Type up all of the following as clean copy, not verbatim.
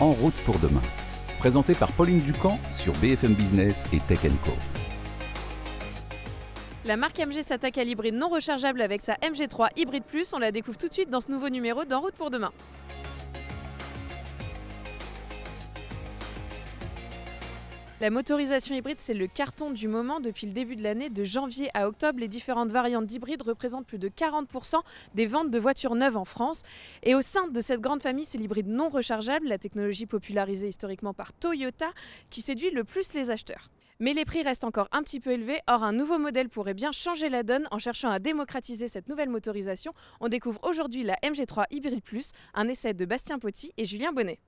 En route pour demain. Présenté par Pauline Ducamp sur BFM Business et Tech & Co. La marque MG s'attaque à l'hybride non rechargeable avec sa MG3 Hybrid Plus. On la découvre tout de suite dans ce nouveau numéro d'En route pour demain. La motorisation hybride, c'est le carton du moment. Depuis le début de l'année, de janvier à octobre, les différentes variantes d'hybride représentent plus de 40% des ventes de voitures neuves en France. Et au sein de cette grande famille, c'est l'hybride non rechargeable, la technologie popularisée historiquement par Toyota, qui séduit le plus les acheteurs. Mais les prix restent encore un petit peu élevés. Or, un nouveau modèle pourrait bien changer la donne en cherchant à démocratiser cette nouvelle motorisation. On découvre aujourd'hui la MG3 Hybrid Plus, un essai de Bastien Poty et Julien Bonnet.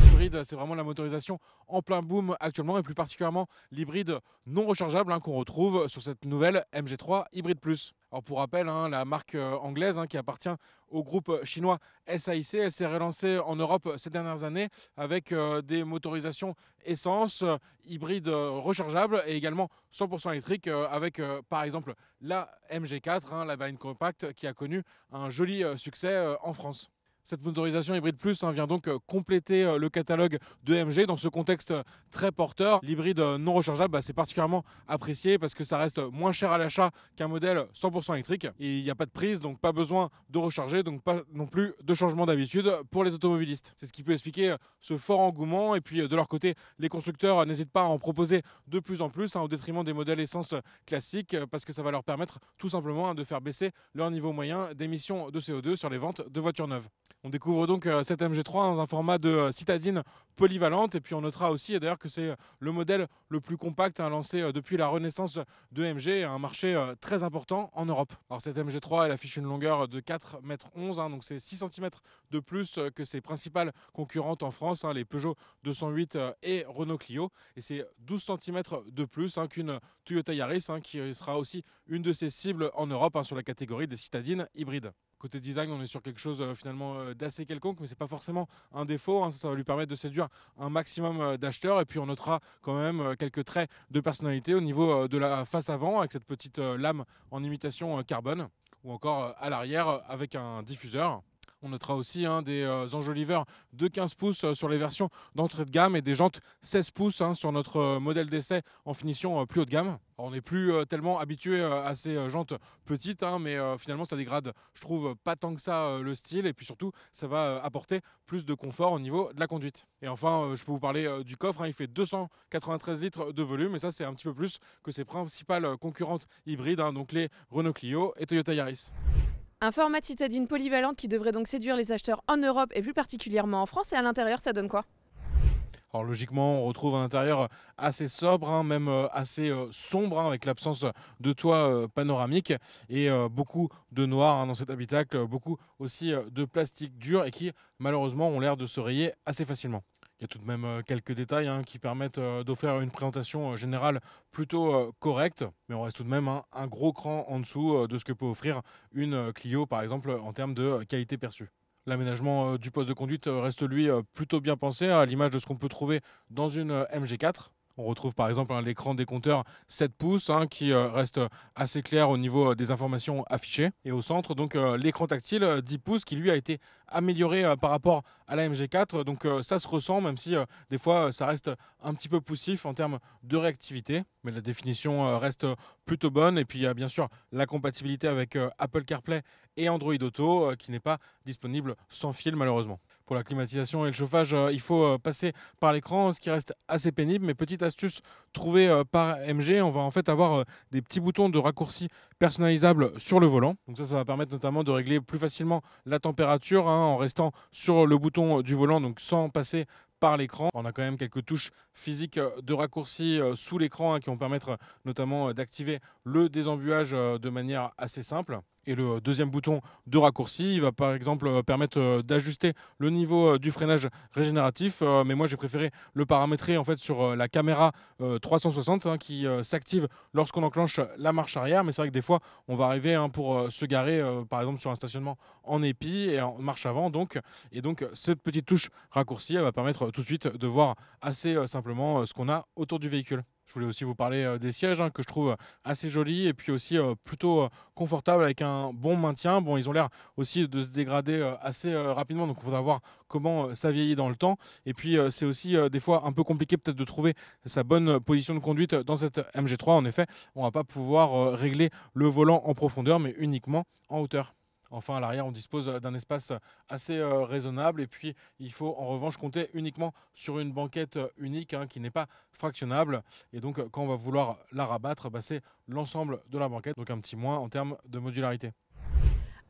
L'hybride, c'est vraiment la motorisation en plein boom actuellement, et plus particulièrement l'hybride non rechargeable qu'on retrouve sur cette nouvelle MG3 Hybrid Plus. Alors pour rappel, la marque anglaise qui appartient au groupe chinois SAIC, elle s'est relancée en Europe ces dernières années avec des motorisations essence, hybrides rechargeables et également 100% électriques avec par exemple la MG4, la berline compacte, qui a connu un joli succès en France. Cette motorisation hybride plus vient donc compléter le catalogue de MG dans ce contexte très porteur. L'hybride non rechargeable, c'est particulièrement apprécié parce que ça reste moins cher à l'achat qu'un modèle 100% électrique. Et il n'y a pas de prise, donc pas besoin de recharger, donc pas non plus de changement d'habitude pour les automobilistes. C'est ce qui peut expliquer ce fort engouement. Et puis de leur côté, les constructeurs n'hésitent pas à en proposer de plus en plus au détriment des modèles essence classiques parce que ça va leur permettre tout simplement de faire baisser leur niveau moyen d'émissions de CO2 sur les ventes de voitures neuves. On découvre donc cette MG3 dans un format de citadine polyvalente, et puis on notera aussi d'ailleurs que c'est le modèle le plus compact lancé depuis la renaissance de MG, un marché très important en Europe. Alors cette MG3 elle affiche une longueur de 4,11 m, donc c'est 6 cm de plus que ses principales concurrentes en France, les Peugeot 208 et Renault Clio, et c'est 12 cm de plus qu'une Toyota Yaris qui sera aussi une de ses cibles en Europe sur la catégorie des citadines hybrides. Côté design, on est sur quelque chose finalement d'assez quelconque, mais c'est pas forcément un défaut. Ça va lui permettre de séduire un maximum d'acheteurs. Et puis on notera quand même quelques traits de personnalité au niveau de la face avant, avec cette petite lame en imitation carbone, ou encore à l'arrière avec un diffuseur. On notera aussi des enjoliveurs de 15 pouces sur les versions d'entrée de gamme et des jantes 16 pouces sur notre modèle d'essai en finition plus haut de gamme. Alors, on n'est plus tellement habitué à ces jantes petites, mais finalement ça dégrade, je trouve, pas tant que ça le style, et puis surtout ça va apporter plus de confort au niveau de la conduite. Et enfin, je peux vous parler du coffre, il fait 293 litres de volume, et ça c'est un petit peu plus que ses principales concurrentes hybrides, donc les Renault Clio et Toyota Yaris. Un format de citadine polyvalente qui devrait donc séduire les acheteurs en Europe et plus particulièrement en France. Et à l'intérieur, ça donne quoi ? Alors logiquement, on retrouve un intérieur assez sobre, même assez sombre, avec l'absence de toit panoramique et beaucoup de noir dans cet habitacle, beaucoup aussi de plastique dur et qui malheureusement ont l'air de se rayer assez facilement. Il y a tout de même quelques détails qui permettent d'offrir une présentation générale plutôt correcte, mais on reste tout de même un gros cran en dessous de ce que peut offrir une Clio par exemple en termes de qualité perçue. L'aménagement du poste de conduite reste lui plutôt bien pensé, à l'image de ce qu'on peut trouver dans une MG4. On retrouve par exemple l'écran décompteur 7 pouces qui reste assez clair au niveau des informations affichées. Et au centre, donc l'écran tactile 10 pouces qui lui a été amélioré par rapport à la MG4. Donc ça se ressent, même si des fois ça reste un petit peu poussif en termes de réactivité. Mais la définition reste plutôt bonne. Et puis il y a bien sûr la compatibilité avec Apple CarPlay et Android Auto qui n'est pas disponible sans fil malheureusement. Pour la climatisation et le chauffage, il faut passer par l'écran, ce qui reste assez pénible. Mais petite astuce trouvée par MG, on va en fait avoir des petits boutons de raccourci personnalisables sur le volant. Donc ça va permettre notamment de régler plus facilement la température en restant sur le bouton du volant, donc sans passer par l'écran. On a quand même quelques touches physiques de raccourci sous l'écran qui vont permettre notamment d'activer le désembuage de manière assez simple. Et le deuxième bouton de raccourci, il va par exemple permettre d'ajuster le niveau du freinage régénératif. Mais moi, j'ai préféré le paramétrer en fait sur la caméra 360 qui s'active lorsqu'on enclenche la marche arrière. Mais c'est vrai que des fois, on va arriver pour se garer par exemple sur un stationnement en épi et en marche avant. Et donc, cette petite touche raccourci, elle va permettre tout de suite de voir assez simplement ce qu'on a autour du véhicule. Je voulais aussi vous parler des sièges que je trouve assez jolis et puis aussi plutôt confortables avec un bon maintien. Bon, ils ont l'air aussi de se dégrader assez rapidement, donc il faudra voir comment ça vieillit dans le temps. Et puis c'est aussi des fois un peu compliqué peut-être de trouver sa bonne position de conduite dans cette MG3. En effet, on ne va pas pouvoir régler le volant en profondeur, mais uniquement en hauteur. Enfin, à l'arrière, on dispose d'un espace assez raisonnable et puis il faut en revanche compter uniquement sur une banquette unique qui n'est pas fractionnable. Et donc, quand on va vouloir la rabattre, c'est l'ensemble de la banquette, donc un petit moins en termes de modularité.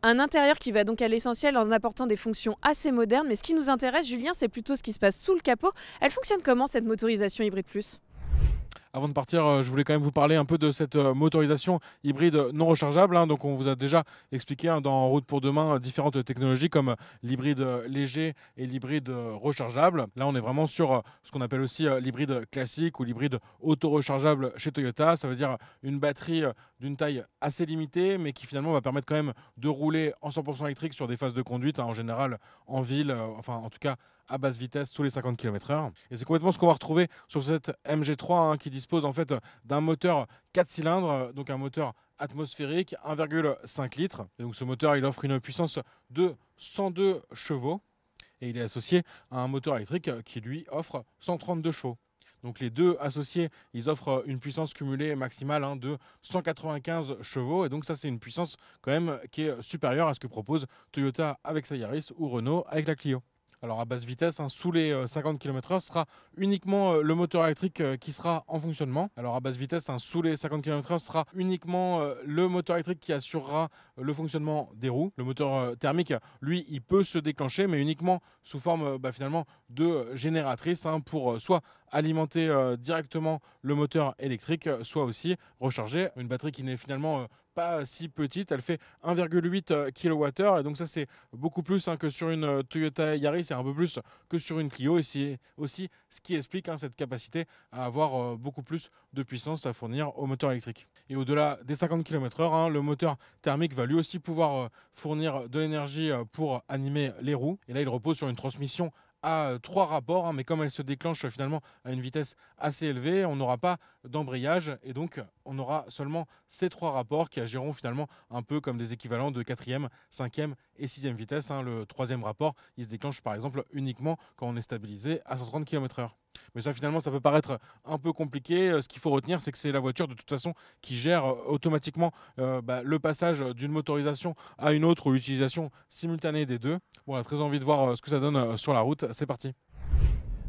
Un intérieur qui va donc à l'essentiel en apportant des fonctions assez modernes. Mais ce qui nous intéresse, Julien, c'est plutôt ce qui se passe sous le capot. Elle fonctionne comment cette motorisation hybride plus ? Avant de partir, je voulais quand même vous parler un peu de cette motorisation hybride non rechargeable. Donc on vous a déjà expliqué dans En route pour demain différentes technologies comme l'hybride léger et l'hybride rechargeable. Là on est vraiment sur ce qu'on appelle aussi l'hybride classique ou l'hybride auto-rechargeable chez Toyota. Ça veut dire une batterie d'une taille assez limitée mais qui finalement va permettre quand même de rouler en 100% électrique sur des phases de conduite, en général en ville, enfin en tout cas à basse vitesse sous les 50 km/h. Et c'est complètement ce qu'on va retrouver sur cette MG3 qui dispose en fait d'un moteur 4 cylindres, donc un moteur atmosphérique 1,5 litres. Et donc ce moteur il offre une puissance de 102 chevaux et il est associé à un moteur électrique qui lui offre 132 chevaux. Donc les deux associés, ils offrent une puissance cumulée maximale de 195 chevaux. Et donc ça, c'est une puissance quand même qui est supérieure à ce que propose Toyota avec sa Yaris ou Renault avec la Clio. Alors à basse vitesse, sous les 50 km/h, ce sera uniquement le moteur électrique qui sera en fonctionnement. Alors à basse vitesse, sous les 50 km/h, ce sera uniquement le moteur électrique qui assurera le fonctionnement des roues. Le moteur thermique, lui, il peut se déclencher, mais uniquement sous forme finalement de génératrice pour soit alimenter directement le moteur électrique, soit aussi recharger une batterie qui n'est finalement pas si petite. Elle fait 1,8 kWh et donc ça c'est beaucoup plus que sur une Toyota Yaris et un peu plus que sur une Clio, et c'est aussi ce qui explique cette capacité à avoir beaucoup plus de puissance à fournir au moteur électrique. Et au-delà des 50 km/h, le moteur thermique va lui aussi pouvoir fournir de l'énergie pour animer les roues, et là il repose sur une transmission à 3 rapports, mais comme elle se déclenche finalement à une vitesse assez élevée, on n'aura pas d'embrayage et donc on aura seulement ces 3 rapports qui agiront finalement un peu comme des équivalents de 4e, 5e et 6e vitesse. Le 3e rapport, il se déclenche par exemple uniquement quand on est stabilisé à 130 km/h. Mais ça finalement ça peut paraître un peu compliqué. Ce qu'il faut retenir, c'est que c'est la voiture de toute façon qui gère automatiquement le passage d'une motorisation à une autre ou l'utilisation simultanée des deux. Bon, on a très envie de voir ce que ça donne sur la route. C'est parti.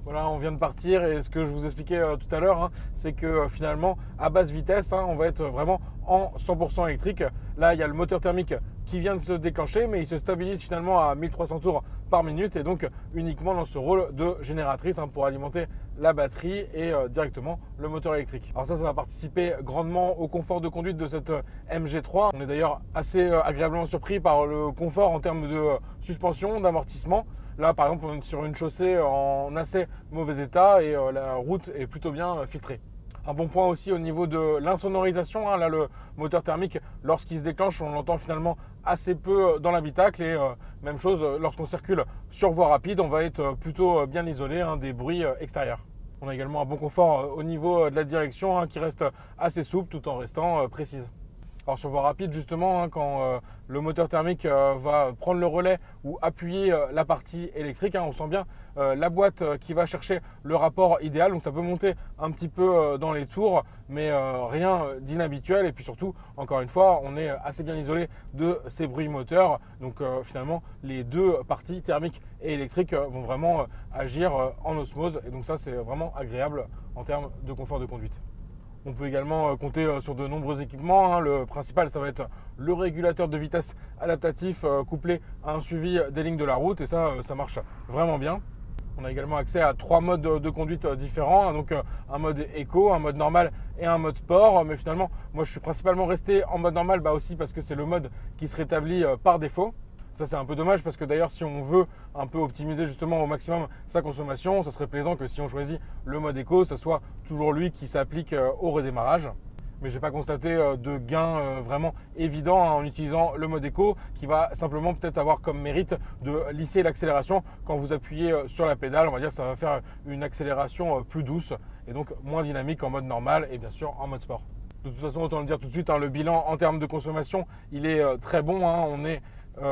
Voilà, on vient de partir et ce que je vous expliquais tout à l'heure, c'est que finalement à basse vitesse, on va être vraiment en 100% électrique. Là, il y a le moteur thermique qui vient de se déclencher, mais il se stabilise finalement à 1300 tours par minute et donc uniquement dans ce rôle de génératrice pour alimenter la batterie et directement le moteur électrique. Alors ça va participer grandement au confort de conduite de cette MG3. On est d'ailleurs assez agréablement surpris par le confort en termes de suspension, d'amortissement. Là, par exemple, on est sur une chaussée en assez mauvais état et la route est plutôt bien filtrée. Un bon point aussi au niveau de l'insonorisation. Là, le moteur thermique, lorsqu'il se déclenche, on l'entend finalement assez peu dans l'habitacle. Et même chose, lorsqu'on circule sur voie rapide, on va être plutôt bien isolé des bruits extérieurs. On a également un bon confort au niveau de la direction qui reste assez souple tout en restant précise. Alors sur voie rapide justement, quand le moteur thermique va prendre le relais ou appuyer la partie électrique, on sent bien la boîte qui va chercher le rapport idéal. Donc ça peut monter un petit peu dans les tours, mais rien d'inhabituel. Et puis surtout, encore une fois, on est assez bien isolé de ces bruits moteurs. Donc finalement, les deux parties thermiques et électriques vont vraiment agir en osmose. Et donc ça, c'est vraiment agréable en termes de confort de conduite. On peut également compter sur de nombreux équipements. Le principal, ça va être le régulateur de vitesse adaptatif couplé à un suivi des lignes de la route. Et ça marche vraiment bien. On a également accès à 3 modes de conduite différents. Donc un mode éco, un mode normal et un mode sport. Mais finalement, moi je suis principalement resté en mode normal aussi parce que c'est le mode qui se rétablit par défaut. Ça c'est un peu dommage parce que d'ailleurs si on veut un peu optimiser justement au maximum sa consommation, ça serait plaisant que si on choisit le mode éco, ce soit toujours lui qui s'applique au redémarrage. Mais je n'ai pas constaté de gain vraiment évident en utilisant le mode éco qui va simplement peut-être avoir comme mérite de lisser l'accélération. Quand vous appuyez sur la pédale, on va dire que ça va faire une accélération plus douce et donc moins dynamique en mode normal et bien sûr en mode sport. De toute façon, autant le dire tout de suite, le bilan en termes de consommation, il est très bon. On est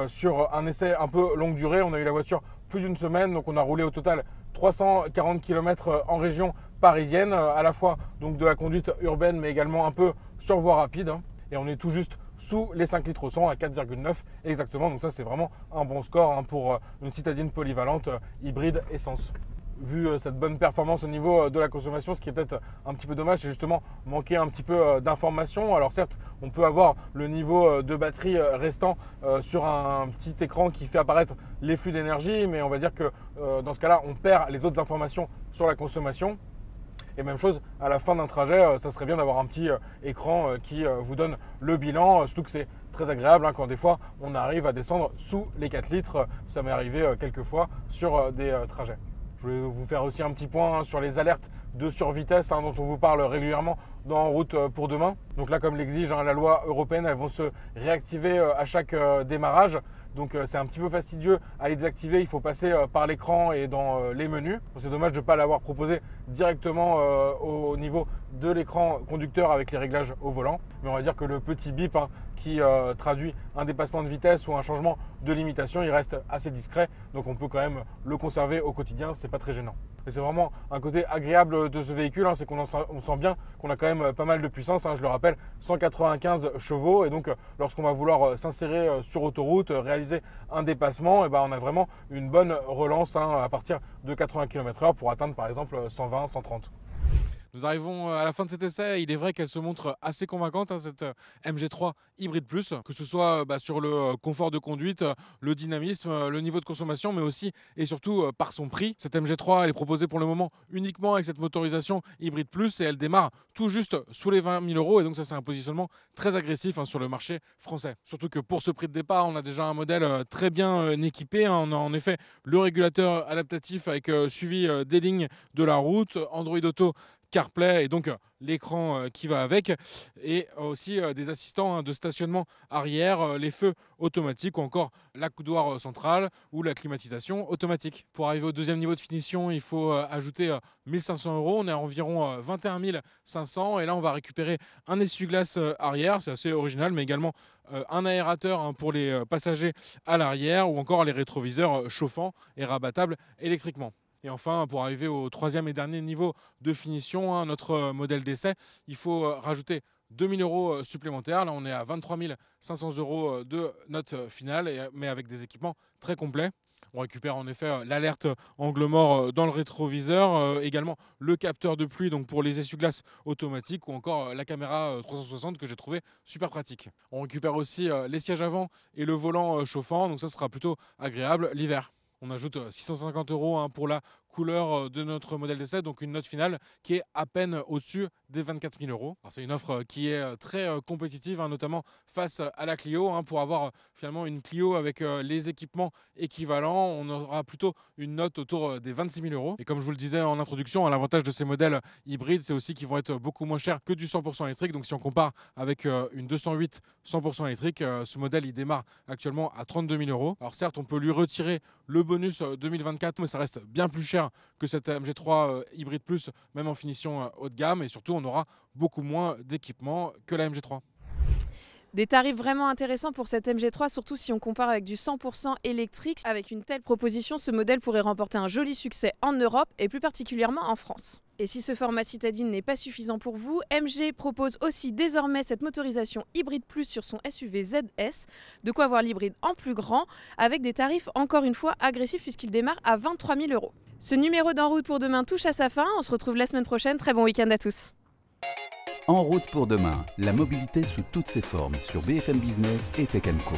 sur un essai un peu longue durée. On a eu la voiture plus d'une semaine, donc on a roulé au total 340 km en région parisienne, à la fois donc de la conduite urbaine mais également un peu sur voie rapide. Et on est tout juste sous les 5 litres au 100 à 4,9 exactement. Donc ça c'est vraiment un bon score pour une citadine polyvalente hybride essence. Vu cette bonne performance au niveau de la consommation, ce qui est peut-être un petit peu dommage, c'est justement manquer un petit peu d'informations. Alors certes, on peut avoir le niveau de batterie restant sur un petit écran qui fait apparaître les flux d'énergie, mais on va dire que dans ce cas-là, on perd les autres informations sur la consommation. Et même chose, à la fin d'un trajet, ça serait bien d'avoir un petit écran qui vous donne le bilan, surtout que c'est très agréable quand des fois on arrive à descendre sous les 4 litres. Ça m'est arrivé quelques fois sur des trajets. Je vais vous faire aussi un petit point sur les alertes de survitesse dont on vous parle régulièrement dans En route pour demain. Donc là, comme l'exige la loi européenne, elles vont se réactiver à chaque démarrage. Donc c'est un petit peu fastidieux à les désactiver, il faut passer par l'écran et dans les menus. C'est dommage de ne pas l'avoir proposé directement au niveau de l'écran conducteur avec les réglages au volant. Mais on va dire que le petit bip qui traduit un dépassement de vitesse ou un changement de limitation, il reste assez discret. Donc on peut quand même le conserver au quotidien, c'est pas très gênant. Et c'est vraiment un côté agréable de ce véhicule, c'est qu'on sent bien qu'on a quand même pas mal de puissance. Je le rappelle, 195 chevaux. Et donc lorsqu'on va vouloir s'insérer sur autoroute, réaliser un dépassement, on a vraiment une bonne relance à partir de 80 km/h pour atteindre par exemple 120, 130. Nous arrivons à la fin de cet essai. Il est vrai qu'elle se montre assez convaincante, cette MG3 Hybrid Plus, que ce soit sur le confort de conduite, le dynamisme, le niveau de consommation, mais aussi et surtout par son prix. Cette MG3, elle est proposée pour le moment uniquement avec cette motorisation Hybrid Plus et elle démarre tout juste sous les 20 000 €. Et donc ça, c'est un positionnement très agressif sur le marché français. Surtout que pour ce prix de départ, on a déjà un modèle très bien équipé. On a en effet le régulateur adaptatif avec suivi des lignes de la route, Android Auto, CarPlay et donc l'écran qui va avec et aussi des assistants de stationnement arrière, les feux automatiques ou encore l'accoudoir central ou la climatisation automatique. Pour arriver au deuxième niveau de finition, il faut ajouter 1 500 €. On est à environ 21 500 et là on va récupérer un essuie-glace arrière, c'est assez original, mais également un aérateur pour les passagers à l'arrière ou encore les rétroviseurs chauffants et rabattables électriquement. Et enfin, pour arriver au troisième et dernier niveau de finition, notre modèle d'essai, il faut rajouter 2 000 € supplémentaires. Là, on est à 23 500 € de note finale, mais avec des équipements très complets. On récupère en effet l'alerte angle mort dans le rétroviseur, également le capteur de pluie donc pour les essuie-glaces automatiques ou encore la caméra 360 que j'ai trouvé super pratique. On récupère aussi les sièges avant et le volant chauffant, donc ça sera plutôt agréable l'hiver. On ajoute 650 € pour la couleur de notre modèle d'essai, donc une note finale qui est à peine au-dessus des 24 000 €. C'est une offre qui est très compétitive, notamment face à la Clio. Pour avoir finalement une Clio avec les équipements équivalents, on aura plutôt une note autour des 26 000 €. Et comme je vous le disais en introduction, l'avantage de ces modèles hybrides, c'est aussi qu'ils vont être beaucoup moins chers que du 100% électrique. Donc si on compare avec une 208 100% électrique, ce modèle il démarre actuellement à 32 000 €. Alors certes, on peut lui retirer le bonus 2024, mais ça reste bien plus cher que cette MG3 Hybrid Plus, même en finition haut de gamme, et surtout on aura beaucoup moins d'équipements que la MG3. Des tarifs vraiment intéressants pour cette MG3, surtout si on compare avec du 100% électrique. Avec une telle proposition, ce modèle pourrait remporter un joli succès en Europe et plus particulièrement en France. Et si ce format citadine n'est pas suffisant pour vous, MG propose aussi désormais cette motorisation Hybrid Plus sur son SUV ZS. De quoi voir l'hybride en plus grand, avec des tarifs encore une fois agressifs puisqu'il démarre à 23 000 €. Ce numéro d'En route pour demain touche à sa fin. On se retrouve la semaine prochaine. Très bon week-end à tous. En route pour demain, la mobilité sous toutes ses formes sur BFM Business et Tech & Co.